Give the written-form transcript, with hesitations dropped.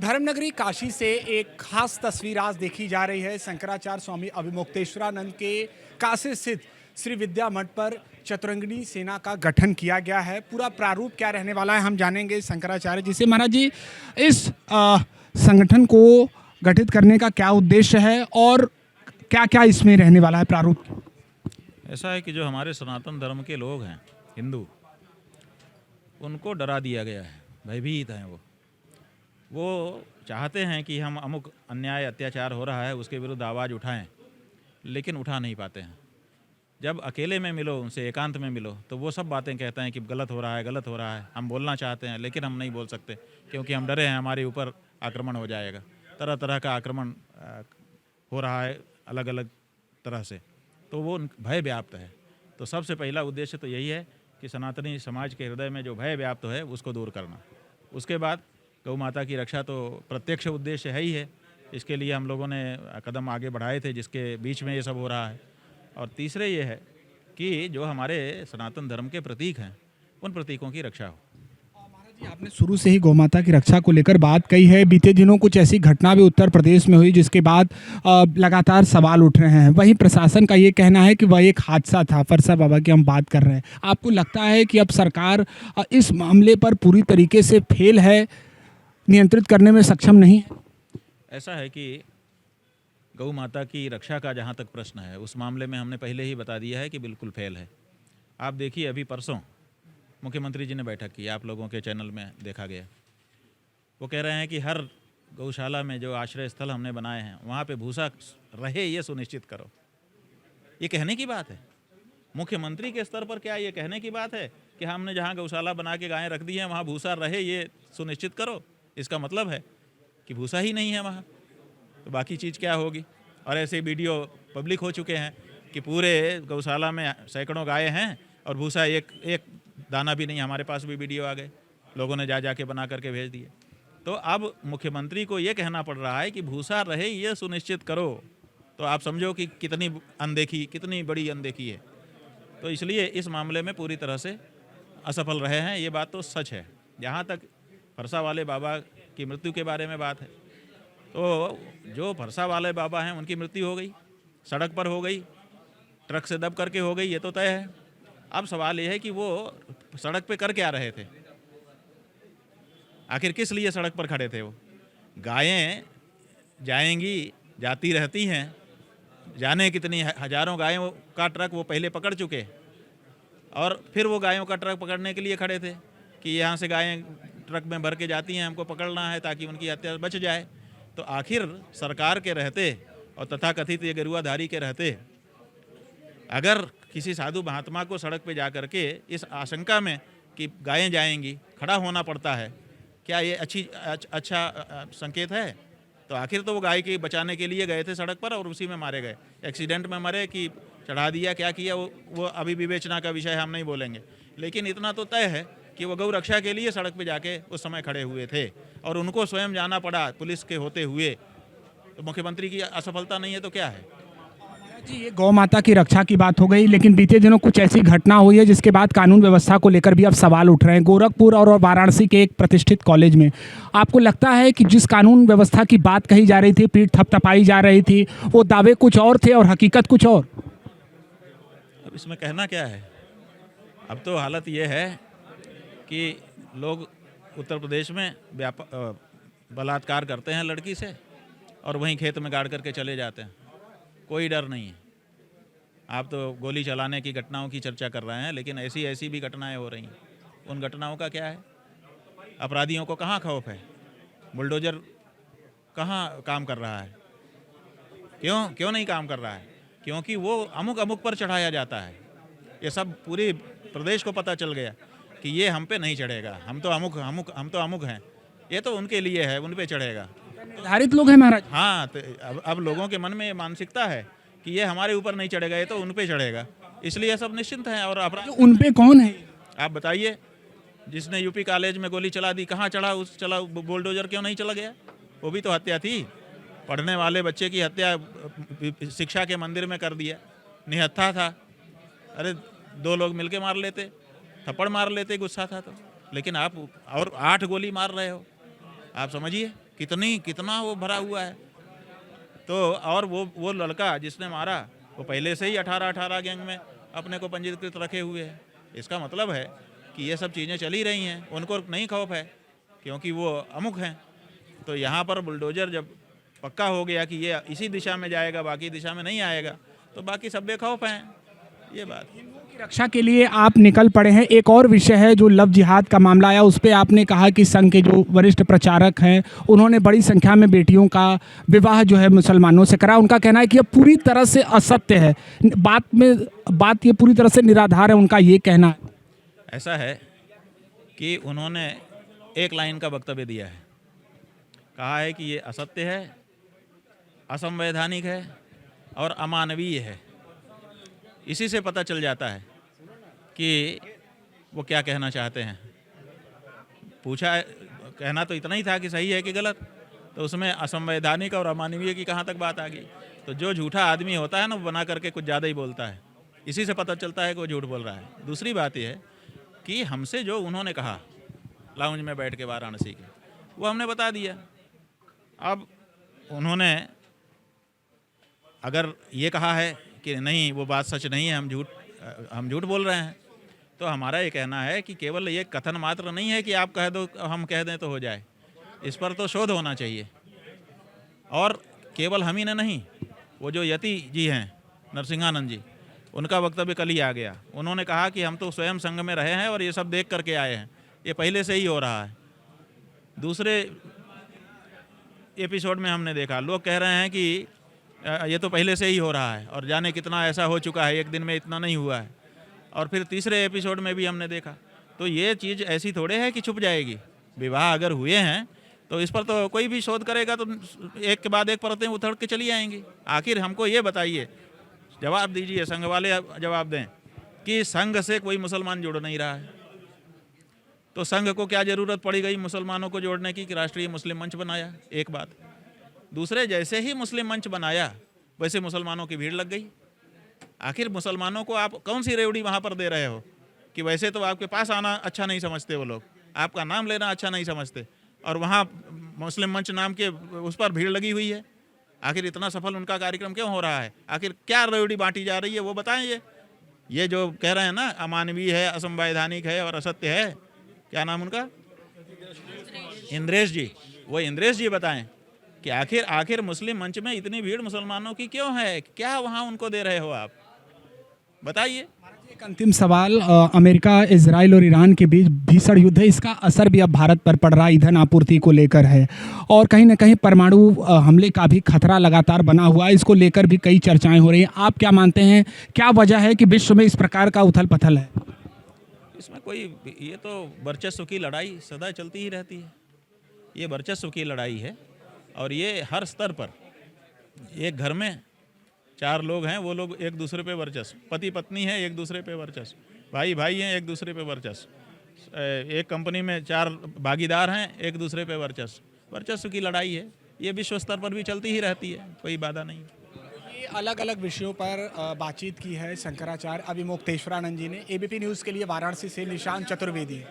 धर्मनगरी काशी से एक खास तस्वीर आज देखी जा रही है। शंकराचार्य स्वामी अभिमुक्तेश्वरानंद के काशी स्थित श्री विद्या मठ पर चतुरंगिणी सेना का गठन किया गया है। पूरा प्रारूप क्या रहने वाला है हम जानेंगे शंकराचार्य जी से। महाराज जी, इस संगठन को गठित करने का क्या उद्देश्य है और क्या क्या इसमें रहने वाला है प्रारूप? ऐसा है कि जो हमारे सनातन धर्म के लोग हैं, हिंदू, उनको डरा दिया गया है, भयभीत हैं। वो चाहते हैं कि हम अमुक अन्याय अत्याचार हो रहा है उसके विरुद्ध आवाज़ उठाएं, लेकिन उठा नहीं पाते हैं। जब अकेले में मिलो, उनसे एकांत में मिलो, तो वो सब बातें कहते हैं कि गलत हो रहा है, गलत हो रहा है। हम बोलना चाहते हैं लेकिन हम नहीं बोल सकते, क्योंकि हम डरे हैं हमारे ऊपर आक्रमण हो जाएगा। तरह तरह का आक्रमण हो रहा है अलग अलग तरह से, तो वो भय व्याप्त है। तो सबसे पहला उद्देश्य तो यही है कि सनातनी समाज के हृदय में जो भय व्याप्त है उसको दूर करना। उसके बाद गौ माता की रक्षा तो प्रत्यक्ष उद्देश्य है ही है। इसके लिए हम लोगों ने कदम आगे बढ़ाए थे, जिसके बीच में ये सब हो रहा है। और तीसरे ये है कि जो हमारे सनातन धर्म के प्रतीक हैं, उन प्रतीकों की रक्षा हो। महाराज जी, आपने शुरू से ही गौ माता की रक्षा को लेकर बात कही है। बीते दिनों कुछ ऐसी घटना भी उत्तर प्रदेश में हुई जिसके बाद लगातार सवाल उठ रहे हैं। वहीं प्रशासन का ये कहना है कि वह एक हादसा था। फरसा बाबा की हम बात कर रहे हैं। आपको लगता है कि अब सरकार इस मामले पर पूरी तरीके से फेल है, नियंत्रित करने में सक्षम नहीं है? ऐसा है कि गौ माता की रक्षा का जहाँ तक प्रश्न है, उस मामले में हमने पहले ही बता दिया है कि बिल्कुल फेल है। आप देखिए, अभी परसों मुख्यमंत्री जी ने बैठक की, आप लोगों के चैनल में देखा गया। वो कह रहे हैं कि हर गौशाला में जो आश्रय स्थल हमने बनाए हैं वहाँ पे भूसा रहे, ये सुनिश्चित करो। ये कहने की बात है? मुख्यमंत्री के स्तर पर क्या ये कहने की बात है कि हमने जहाँ गौशाला बना के गायें रख दी हैं वहाँ भूसा रहे, ये सुनिश्चित करो? इसका मतलब है कि भूसा ही नहीं है वहाँ, तो बाकी चीज़ क्या होगी? और ऐसे वीडियो पब्लिक हो चुके हैं कि पूरे गौशाला में सैकड़ों गायें हैं और भूसा एक दाना भी नहीं। हमारे पास भी वीडियो आ गए, लोगों ने जा के बना करके भेज दिए। तो अब मुख्यमंत्री को ये कहना पड़ रहा है कि भूसा रहे, ये सुनिश्चित करो। तो आप समझो कि कितनी बड़ी अनदेखी है। तो इसलिए इस मामले में पूरी तरह से असफल रहे हैं, ये बात तो सच है। जहाँ तक फरसा वाले बाबा की मृत्यु के बारे में बात है, तो जो फरसा वाले बाबा हैं उनकी मृत्यु हो गई, सड़क पर हो गई, ट्रक से दब करके हो गई, ये तो तय है। अब सवाल ये है कि वो सड़क पे कर क्या रहे थे, आखिर किस लिए सड़क पर खड़े थे? वो गायें जाती रहती हैं, जाने कितनी हजारों गायों का ट्रक वो पहले पकड़ चुके, और फिर वो गायों का ट्रक पकड़ने के लिए खड़े थे कि यहाँ से गायें ट्रक में भर के जाती हैं, हमको पकड़ना है ताकि उनकी हत्या बच जाए। तो आखिर सरकार के रहते और तथाकथित ये गेरुआधारी के रहते, अगर किसी साधु महात्मा को सड़क पे जा कर के इस आशंका में कि गायें जाएंगी खड़ा होना पड़ता है, क्या ये अच्छा संकेत है? तो आखिर तो वो गाय के बचाने के लिए गए थे सड़क पर और उसी में मारे गए। एक्सीडेंट में मरे कि चढ़ा दिया, क्या किया, वो अभी विवेचना का विषय हम नहीं बोलेंगे। लेकिन इतना तो तय है कि वो गौ रक्षा के लिए सड़क पे जाके उस समय खड़े हुए थे और उनको स्वयं जाना पड़ा पुलिस के होते हुए। तो मुख्यमंत्री की असफलता नहीं है तो क्या है? जी, ये गौ माता की रक्षा की बात हो गई, लेकिन बीते दिनों कुछ ऐसी घटना हुई है जिसके बाद कानून व्यवस्था को लेकर भी अब सवाल उठ रहे हैं। गोरखपुर और वाराणसी के एक प्रतिष्ठित कॉलेज में आपको लगता है कि जिस कानून व्यवस्था की बात कही जा रही थी, पीठ थपथपाई जा रही थी, वो दावे कुछ और थे और हकीकत कुछ और? अब इसमें कहना क्या है? अब तो हालत ये है कि लोग उत्तर प्रदेश में बलात्कार करते हैं लड़की से और वहीं खेत में गाड़ करके चले जाते हैं, कोई डर नहीं है। आप तो गोली चलाने की घटनाओं की चर्चा कर रहे हैं, लेकिन ऐसी भी घटनाएं हो रही हैं। उन घटनाओं का क्या है? अपराधियों को कहाँ खौफ है? बुलडोजर कहाँ काम कर रहा है? क्यों नहीं काम कर रहा है? क्योंकि वो अमुक पर चढ़ाया जाता है। ये सब पूरे प्रदेश को पता चल गया कि ये हम पे नहीं चढ़ेगा, हम तो अमुक हैं। ये तो उनके लिए है, उन पे चढ़ेगा। निर्धारित लोग हैं महाराज। हाँ, तो अब लोगों के मन में ये मानसिकता है कि ये हमारे ऊपर नहीं चढ़ेगा, ये तो उन पे चढ़ेगा, इसलिए सब निश्चिंत हैं। और अपराध उन पे कौन है? आप बताइए, जिसने यूपी कॉलेज में गोली चला दी, कहाँ चला बुलडोजर क्यों नहीं चला गया? वो भी तो हत्या थी। पढ़ने वाले बच्चे की हत्या शिक्षा के मंदिर में कर दिया, निहत्था था। अरे 2 लोग मिलके मार लेते, थप्पड़ मार लेते, गुस्सा था तो। लेकिन आप और 8 गोली मार रहे हो, आप समझिए। कितना वो भरा हुआ है। तो और वो लड़का जिसने मारा वो पहले से ही 18 गैंग में अपने को पंजीकृत रखे हुए है। इसका मतलब है कि ये सब चीज़ें चल ही रही हैं, उनको नहीं खौफ है क्योंकि वो अमुक हैं। तो यहाँ पर बुलडोजर जब पक्का हो गया कि ये इसी दिशा में जाएगा, बाकी दिशा में नहीं आएगा, तो बाकी सब बेखौफ हैं। ये बात की रक्षा के लिए आप निकल पड़े हैं। एक और विषय है जो लव जिहाद का मामला आया, उस पर आपने कहा कि संघ के जो वरिष्ठ प्रचारक हैं उन्होंने बड़ी संख्या में बेटियों का विवाह जो है मुसलमानों से करा। उनका कहना है कि यह पूरी तरह से असत्य है, बात ये पूरी तरह से निराधार है, उनका ये कहना है। ऐसा है कि उन्होंने एक लाइन का वक्तव्य दिया है, कहा है कि ये असत्य है, असंवैधानिक है और अमानवीय है। इसी से पता चल जाता है कि वो क्या कहना चाहते हैं। पूछा, कहना तो इतना ही था कि सही है कि गलत, तो उसमें असंवैधानिक और अमानवीय की कहाँ तक बात आ गई। तो जो झूठा आदमी होता है ना, वो बना करके कुछ ज़्यादा ही बोलता है, इसी से पता चलता है कि वो झूठ बोल रहा है। दूसरी बात यह है कि हमसे जो उन्होंने कहा लाउंज में बैठ के वाराणसी के, वो हमने बता दिया। अब उन्होंने अगर ये कहा है कि नहीं वो बात सच नहीं है, हम झूठ बोल रहे हैं, तो हमारा ये कहना है कि केवल ये कथन मात्र नहीं है कि आप कह दो हम कह दें तो हो जाए। इस पर तो शोध होना चाहिए। और केवल हम ही ने नहीं, वो जो यति जी हैं नरसिंहानंद जी, उनका वक्तव्य कल ही आ गया। उन्होंने कहा कि हम तो स्वयं संघ में रहे हैं और ये सब देख करके आए हैं, ये पहले से ही हो रहा है। दूसरे एपिसोड में हमने देखा, लोग कह रहे हैं कि ये तो पहले से ही हो रहा है और जाने कितना ऐसा हो चुका है, एक दिन में इतना नहीं हुआ है। और फिर तीसरे एपिसोड में भी हमने देखा। तो ये चीज़ ऐसी थोड़े है कि छुप जाएगी। विवाह अगर हुए हैं तो इस पर तो कोई भी शोध करेगा तो एक के बाद एक परतें उथड़ के चली आएंगी। आखिर हमको ये बताइए, जवाब दीजिए, संघ वाले जवाब दें कि संघ से कोई मुसलमान जुड़ नहीं रहा है, तो संघ को क्या ज़रूरत पड़ी गई मुसलमानों को जोड़ने की कि राष्ट्रीय मुस्लिम मंच बनाया। एक बात। दूसरे, जैसे ही मुस्लिम मंच बनाया वैसे मुसलमानों की भीड़ लग गई। आखिर मुसलमानों को आप कौन सी रेवड़ी वहाँ पर दे रहे हो कि वैसे तो आपके पास आना अच्छा नहीं समझते वो लोग, आपका नाम लेना अच्छा नहीं समझते, और वहाँ मुस्लिम मंच नाम के उस पर भीड़ लगी हुई है। आखिर इतना सफल उनका कार्यक्रम क्यों हो रहा है? आखिर क्या रेवड़ी बांटी जा रही है वो बताएं। ये जो कह रहे हैं ना अमानवीय है, असंवैधानिक है और असत्य है, क्या नाम उनका? इंद्रेश जी। वो इंद्रेश जी बताएं कि आखिर मुस्लिम मंच में इतनी भीड़ मुसलमानों की क्यों है? क्या वहाँ उनको दे रहे हो आप? बताइए। एक अंतिम सवाल, अमेरिका, इजराइल और ईरान के बीच भीषण युद्ध है, इसका असर भी अब भारत पर पड़ रहा है, ईंधन आपूर्ति को लेकर है, और कहीं ना कहीं परमाणु हमले का भी खतरा लगातार बना हुआ है। इसको लेकर भी कई चर्चाएं हो रही हैं। आप क्या मानते हैं, क्या वजह है कि विश्व में इस प्रकार का उथल पथल है? इसमें कोई, ये तो वर्चस्व की लड़ाई सदा चलती ही रहती है। ये वर्चस्व की लड़ाई है और ये हर स्तर पर। एक घर में 4 लोग हैं, वो लोग एक दूसरे पे वर्चस्व, पति पत्नी है एक दूसरे पे वर्चस्व, भाई भाई हैं एक दूसरे पे वर्चस्व, एक कंपनी में 4 भागीदार हैं एक दूसरे पे वर्चस्व की लड़ाई है। ये विश्व स्तर पर भी चलती ही रहती है, कोई बाधा नहीं। ये अलग अलग विषयों पर बातचीत की है शंकराचार्य अभिमुक्तेश्वरानंद जी ने। एबीपी न्यूज़ के लिए वाराणसी से निशांत चतुर्वेदी।